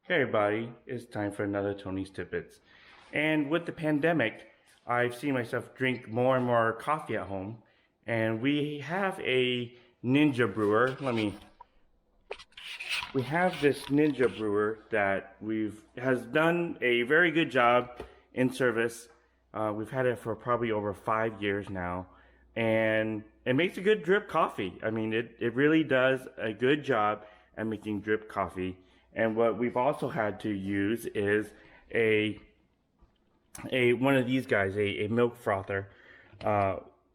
Hey everybody, it's time for another Tony's Tippets. And with the pandemic, I've seen myself drink more and more coffee at home. And we have a Ninja brewer. We have this Ninja brewer that has done a very good job in service. We've had it for probably over 5 years now. And it makes a good drip coffee. I mean, it really does a good job at making drip coffee. And what we've also had to use is a one of these guys, a milk frother.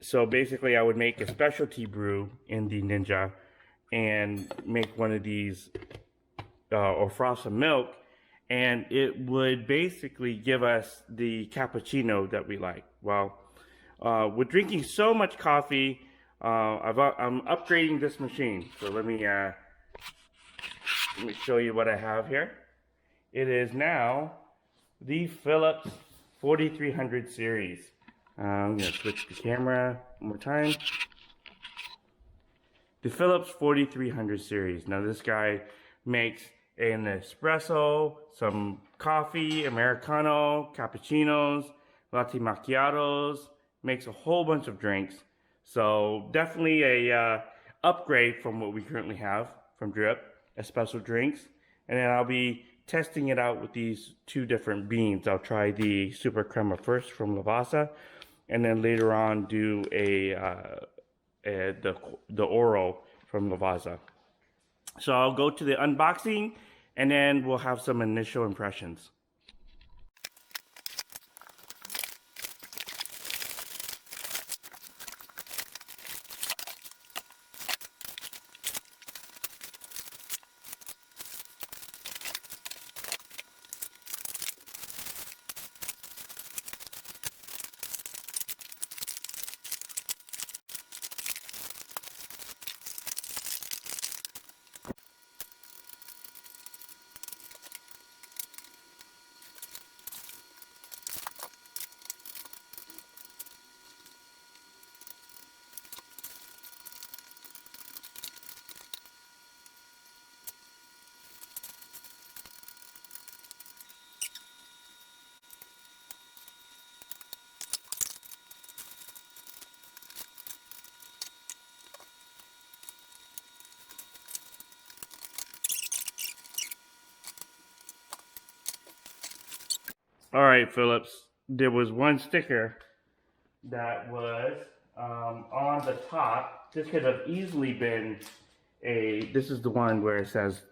So basically, I would make a specialty brew in the Ninja and make one of these or froth some milk, and it would basically give us the cappuccino that we like. Well, with drinking so much coffee, I'm upgrading this machine. So let me show you what I have here. It is now the Philips 4300 series. I'm going to switch the camera one more time. The Philips 4300 series. Now this guy makes an espresso, some coffee, Americano, cappuccinos, latte macchiatos, makes a whole bunch of drinks. So definitely a upgrade from what we currently have from Drip. Espresso drinks, and then I'll be testing it out with these two different beans. I'll try the Super Crema first from Lavazza, and then later on do the Oro from Lavazza. So I'll go to the unboxing, and then we'll have some initial impressions. All right, Phillips. There was one sticker that was on the top. This could have easily been this is the one where it says,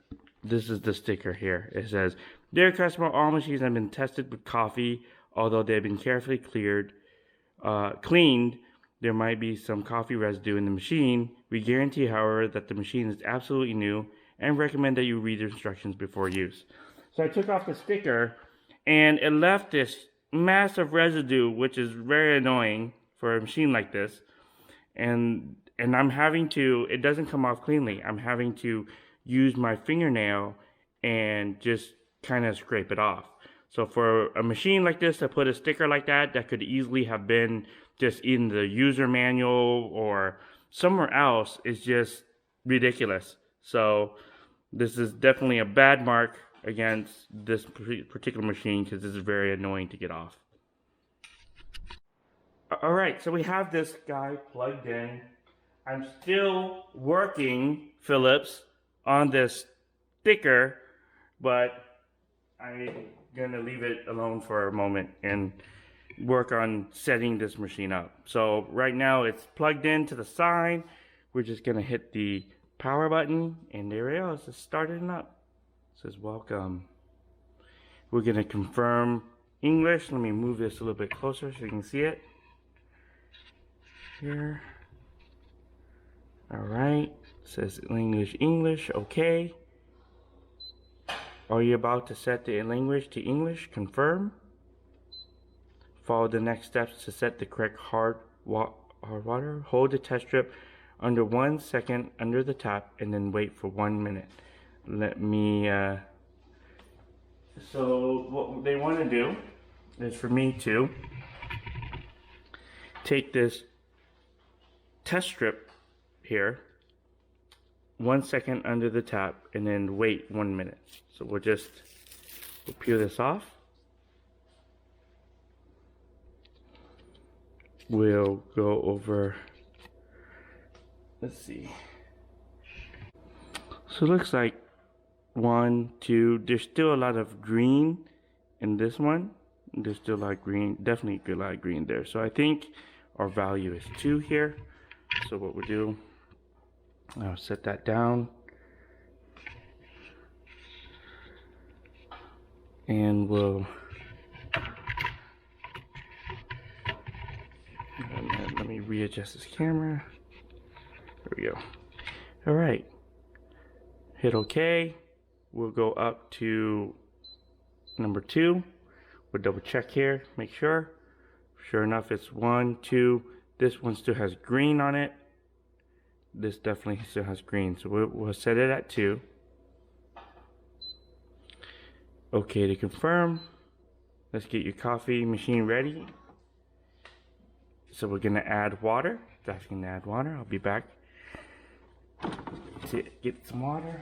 this is the sticker here. It says, "Dear customer, all machines have been tested with coffee. Although they've been carefully cleaned, there might be some coffee residue in the machine. We guarantee, however, that the machine is absolutely new and recommend that you read the instructions before use." So I took off the sticker, and it left this massive residue, which is very annoying for a machine like this. And I'm having to, it doesn't come off cleanly. I'm having to use my fingernail and just kind of scrape it off. So for a machine like this to put a sticker like that could easily have been just in the user manual or somewhere else, is just ridiculous. So this is definitely a bad mark against this particular machine, because this is very annoying to get off. Alright, so we have this guy plugged in. I'm still working, Philips, on this sticker, but I'm gonna leave it alone for a moment and work on setting this machine up. So right now it's plugged in to the side. We're just gonna hit the power button, and there it is. It's starting up. It says welcome. We're gonna confirm English. Let me move this a little bit closer so you can see it. Here. Alright. It says English, okay. Are you about to set the language to English? Confirm. Follow the next steps to set the correct hard water. Hold the test strip under 1 second under the tap, and then wait for 1 minute. Let me so what they want to do is for me to take this test strip here, 1 second under the tap, and then wait 1 minute. So we'll just We'll peel this off. We'll go over, let's see. So it looks like 1, 2, there's still a lot of green in this one. There's still a lot of green, definitely a lot of green there. So I think our value is 2 here. So what we'll do, I'll set that down. And we'll, let me readjust this camera. There we go. All right. Hit OK. We'll go up to number 2. We'll double check here, make sure. Sure enough, it's 1, 2. This one still has green on it. This definitely still has green. So we'll set it at 2. OK to confirm. Let's get your coffee machine ready. So we're gonna add water. That's gonna add water. I'll be back to get some water.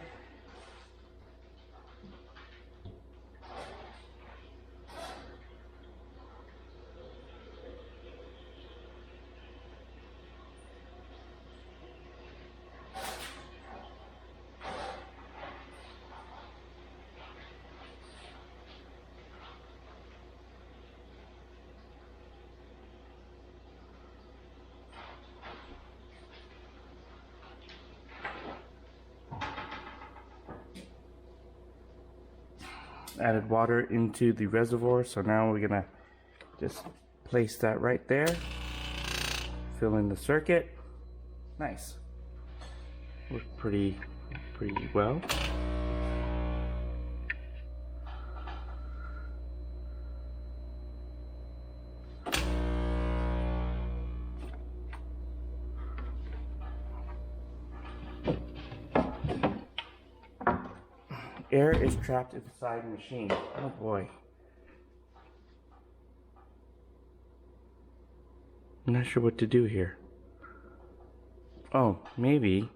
Added water into the reservoir, so now we're gonna just place that right there, fill in the circuit. Nice. Worked pretty well. Air is trapped inside the machine. Oh boy. I'm not sure what to do here. Oh, maybe.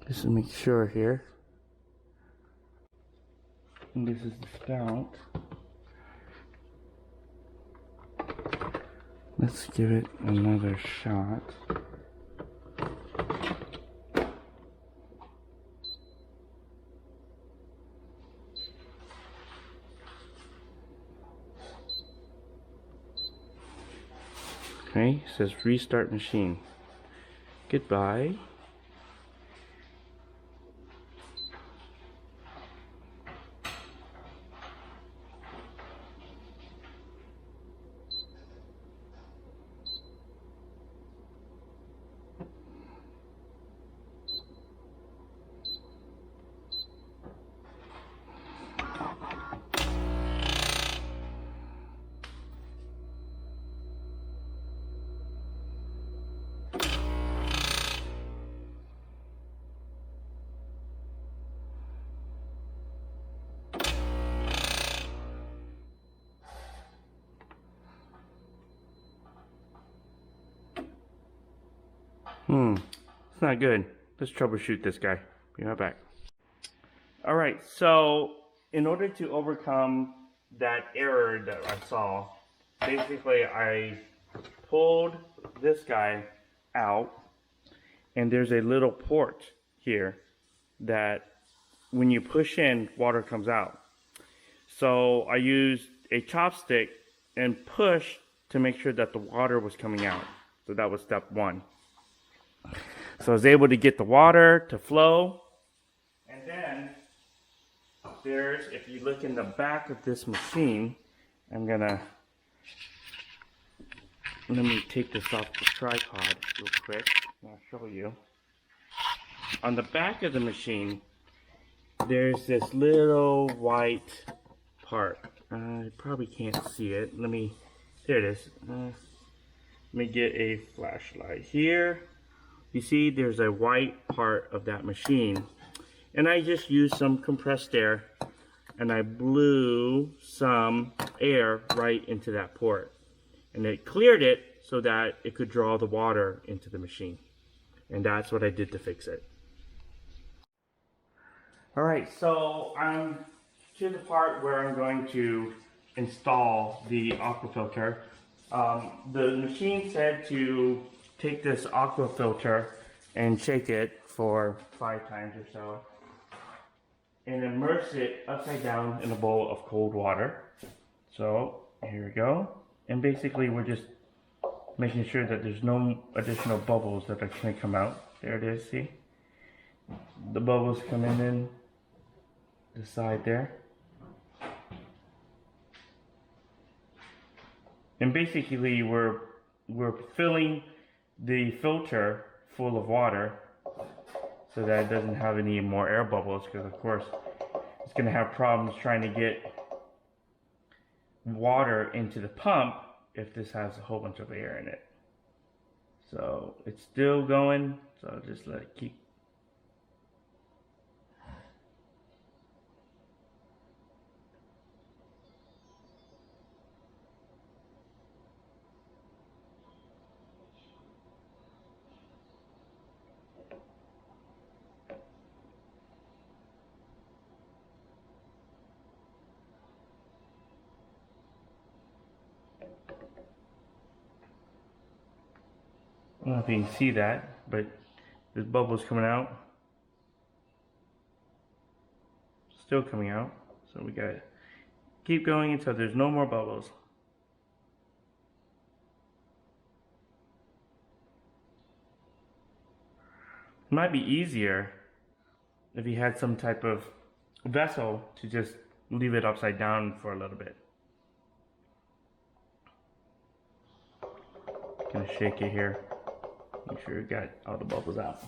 Just to make sure here. And this is the spout. Let's give it another shot. Okay, it says restart machine. Goodbye. It's not good. Let's troubleshoot this guy. Be right back. Alright, so in order to overcome that error that I saw, basically I pulled this guy out, and there's a little port here that when you push in, water comes out. So I used a chopstick and pushed to make sure that the water was coming out. So that was step 1. So I was able to get the water to flow. And then there's, if you look in the back of this machine, let me take this off the tripod real quick and I'll show you. On the back of the machine, there's this little white part. I probably can't see it. There it is. Let me get a flashlight here. You see there's a white part of that machine, and I just used some compressed air and I blew some air right into that port, and it cleared it so that it could draw the water into the machine. And that's what I did to fix it. Alright, so I'm to the part where I'm going to install the aqua filter. The machine said to take this aqua filter and shake it for 5 times or so and immerse it upside down in a bowl of cold water. So here we go, and basically we're just making sure that there's no additional bubbles that are going to come out. There it is, see? The bubbles coming in the side there. And basically we're filling the filter full of water so that it doesn't have any more air bubbles, because of course it's going to have problems trying to get water into the pump if this has a whole bunch of air in it. So it's still going, so I'll just let it keep. I don't know if you can see that, but there's bubbles coming out. Still coming out. So we gotta keep going until there's no more bubbles. It might be easier if you had some type of vessel to just leave it upside down for a little bit. Gonna shake it here. Make sure you got all the bubbles out.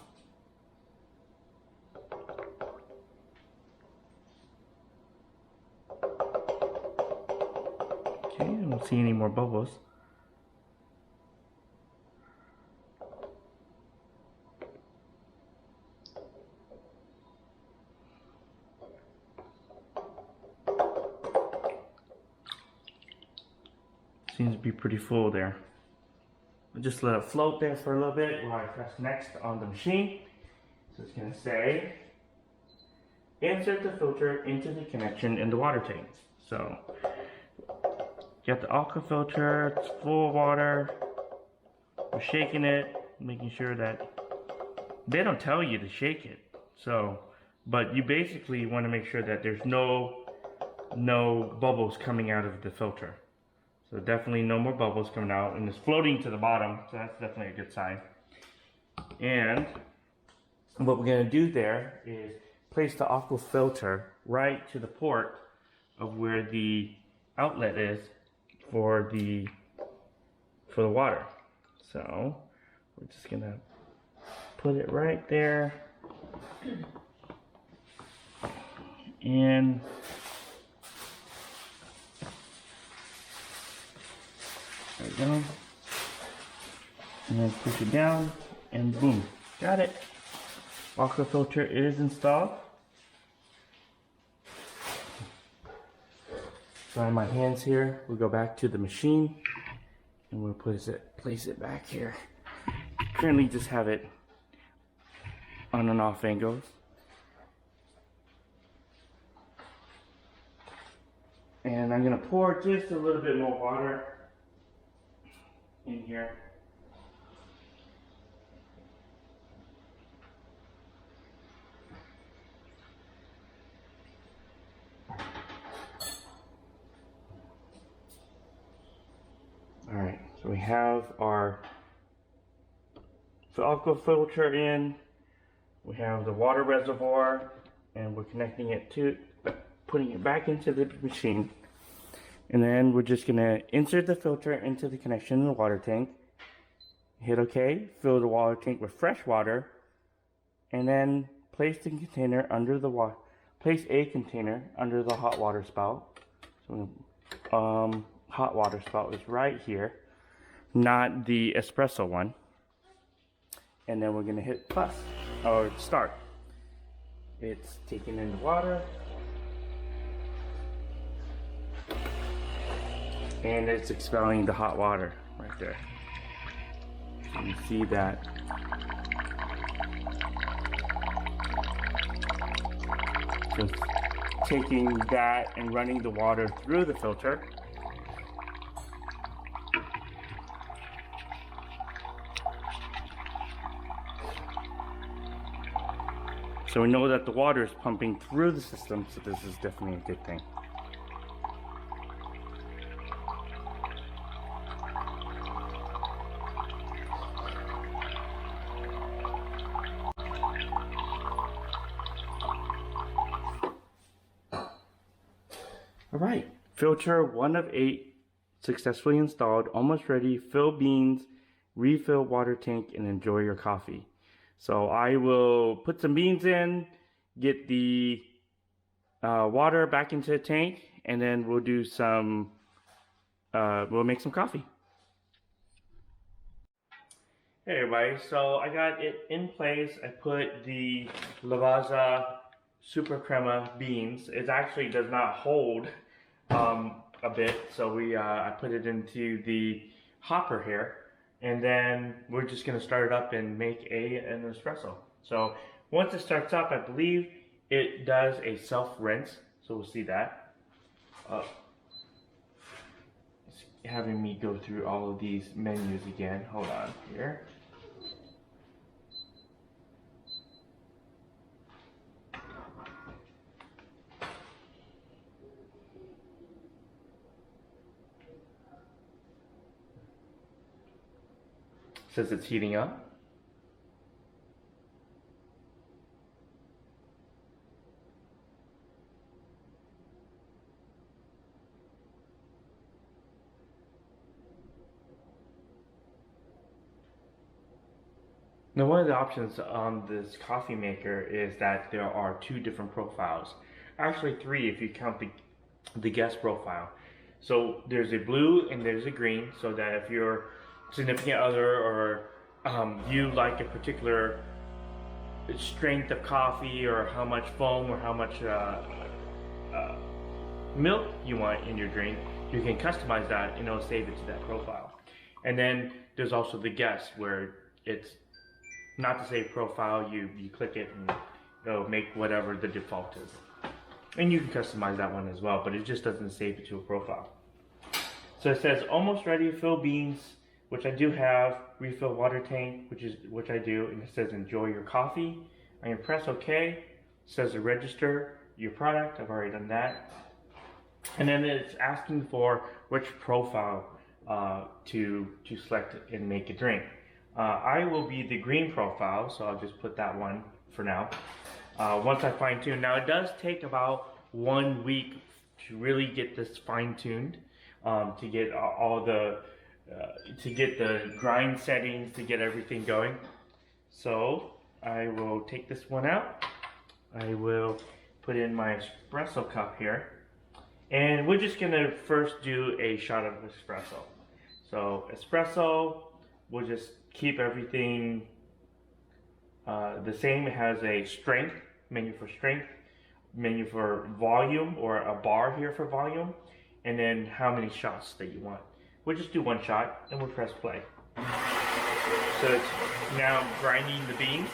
Okay, I don't see any more bubbles. Seems to be pretty full there. I'll just let it float there for a little bit while I press next on the machine. So it's going to say, insert the filter into the connection in the water tank. So, you got the aqua filter, it's full of water. We're shaking it, making sure that, they don't tell you to shake it. So, but you basically want to make sure that there's no bubbles coming out of the filter. So definitely no more bubbles coming out, and it's floating to the bottom, so that's definitely a good sign. And what we're going to do there is place the aqua filter right to the port of where the outlet is for the water. So we're just going to put it right there, and there we go. And then push it down, and boom, got it. Aqua filter is installed. Dry my hands here. We'll go back to the machine, and we'll place it back here. Currently, just have it on and off angles. And I'm gonna pour just a little bit more water in here. Alright, so we have our aqua filter in, we have the water reservoir, and we're connecting it to, putting it back into the machine. And then we're just gonna insert the filter into the connection in the water tank, hit OK, fill the water tank with fresh water, and then place the container under the water. Place a container under the hot water spout. So hot water spout is right here, not the espresso one. And then we're gonna hit plus or start. It's taking in the water. And it's expelling the hot water right there. You can see that. Just taking that and running the water through the filter. So we know that the water is pumping through the system, so this is definitely a good thing. All right, filter 1 of 8 successfully installed, almost ready. Fill beans, refill water tank, and enjoy your coffee. So I will put some beans in, get the water back into the tank, and then we'll do some, we'll make some coffee. Hey everybody, so I got it in place. I put the Lavazza Super Crema beans. It actually does not hold a bit, so I put it into the hopper here, and then we're just gonna start it up and make an espresso. So once it starts up, I believe it does a self-rinse, so we'll see that. It's having me go through all of these menus again. Hold on here. Says it's heating up. Now, one of the options on this coffee maker is that there are 2 different profiles. Actually 3 if you count the guest profile. So there's a blue and there's a green, so that if your significant other or you like a particular strength of coffee or how much foam or how much milk you want in your drink, you can customize that and it'll save it to that profile. And then there's also the guest, where it's not to save profile, you click it and it'll make whatever the default is. And you can customize that one as well, but it just doesn't save it to a profile. So it says almost ready, fill beans, which I do have, refill water tank, which I do, and it says enjoy your coffee. I'm gonna press OK. It says to register your product. I've already done that. And then it's asking for which profile to select and make a drink. I will be the green profile, so I'll just put that one for now. Once I fine tune, now it does take about 1 week to really get this fine tuned, to get all the to get the grind settings, to get everything going. So I will take this one out. I will put in my espresso cup here, and we're just gonna first do a shot of espresso. So espresso, we'll just keep everything the same. It has a strength, menu for strength, menu for volume, or a bar here for volume, and then how many shots that you want. We'll just do 1 shot and we'll press play. So it's now grinding the beans.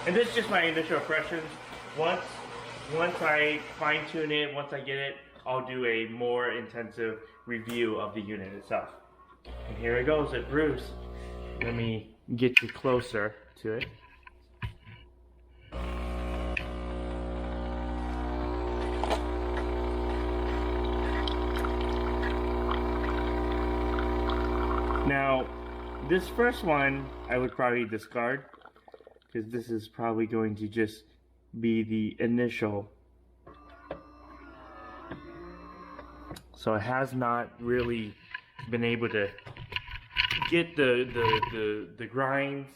And this is just my initial impressions. Once I fine tune it, once I get it, I'll do a more intensive review of the unit itself. And here it goes, it brews. Let me get you closer to it. Now, this first one I would probably discard, because this is probably going to just be the initial. So it has not really been able to get the grinds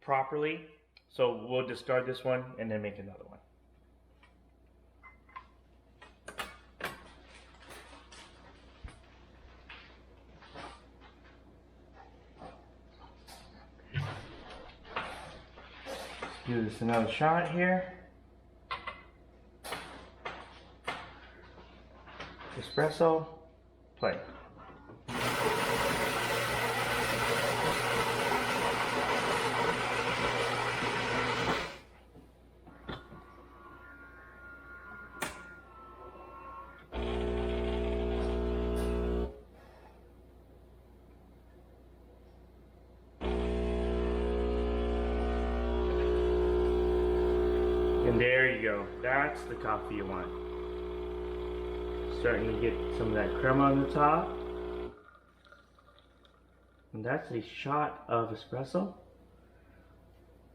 properly. So we'll discard this one and then make another one. Do this another shot here. Espresso, play. And there you go. That's the coffee you want. Starting to get some of that crema on the top. And that's a shot of espresso.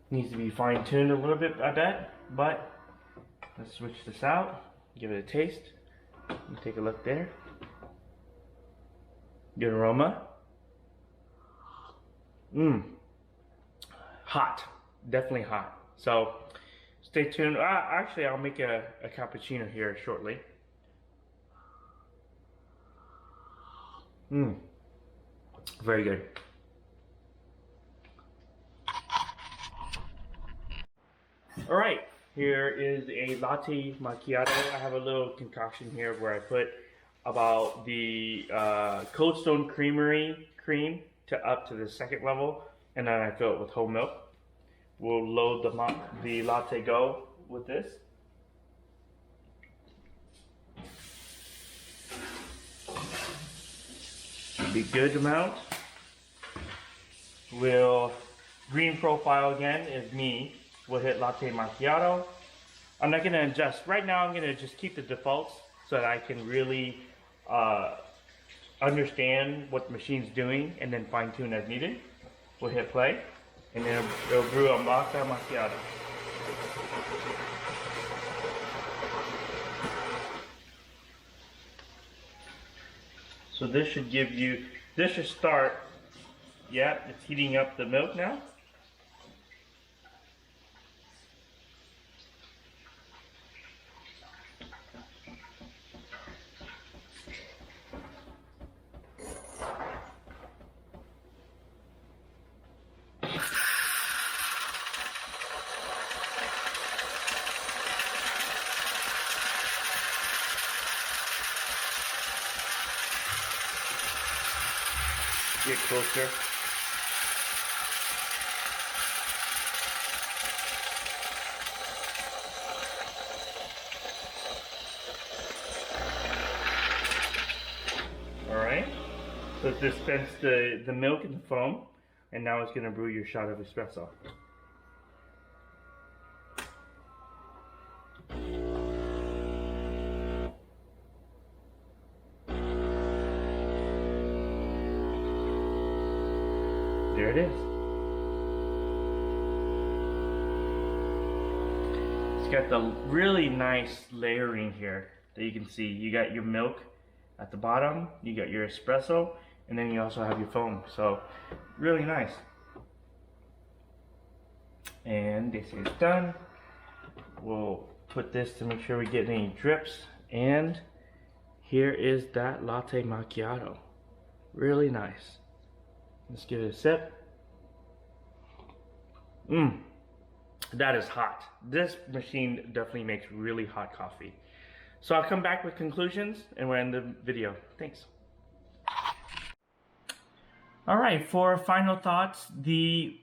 Needs to be fine-tuned a little bit, I bet. But let's switch this out. Give it a taste. Take a look there. Good aroma. Hot. Definitely hot. So stay tuned. Actually, I'll make a cappuccino here shortly. Very good. All right, here is a latte macchiato. I have a little concoction here where I put about the Cold Stone Creamery cream up to the second level, and then I fill it with whole milk. We'll load the LatteGo with this. Be good amount. Green profile again is me. We'll hit latte macchiato. I'm not going to adjust. Right now I'm going to just keep the defaults so that I can really understand what the machine's doing and then fine tune as needed. We'll hit play and then it'll brew a latte macchiato. So this should start, yeah, it's heating up the milk now. Get closer. Alright, so it dispensed the milk and the foam, and now it's going to brew your shot of espresso. There it is. It's got the really nice layering here that you can see. You got your milk at the bottom, you got your espresso, and then you also have your foam. So really nice. And this is done. We'll put this to make sure we get any drips. And here is that latte macchiato. Really nice. Let's give it a sip. That is hot. This machine definitely makes really hot coffee. So I'll come back with conclusions and we'll end the video. Thanks. All right, for final thoughts, the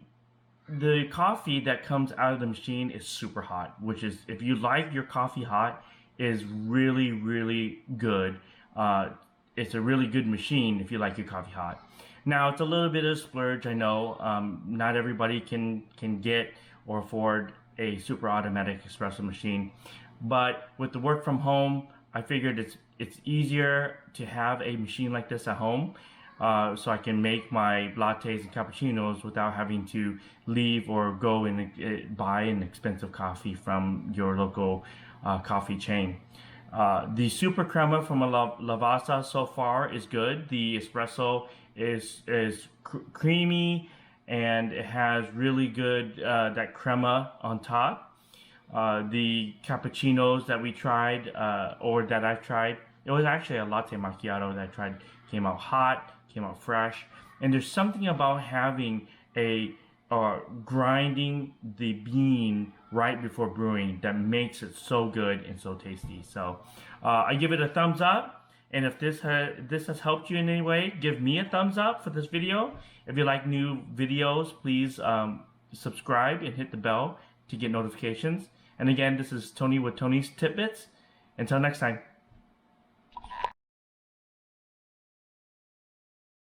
coffee that comes out of the machine is super hot, which is, if you like your coffee hot, is really, really good. It's a really good machine if you like your coffee hot. Now, it's a little bit of a splurge, I know. Not everybody can get or afford a super automatic espresso machine. But with the work from home, I figured it's easier to have a machine like this at home. So I can make my lattes and cappuccinos without having to leave or go and buy an expensive coffee from your local coffee chain. The super crema from Lavazza so far is good. The espresso is creamy, and it has really good that crema on top. The cappuccinos that we tried, or that I've tried, it was actually a latte macchiato that I tried, came out hot, came out fresh. And there's something about having grinding the bean right before brewing that makes it so good and so tasty. So I give it a thumbs up. And if this has helped you in any way, give me a thumbs up for this video. If you like new videos, please subscribe and hit the bell to get notifications. And again, this is Tony with Tony's Tidbits. Until next time.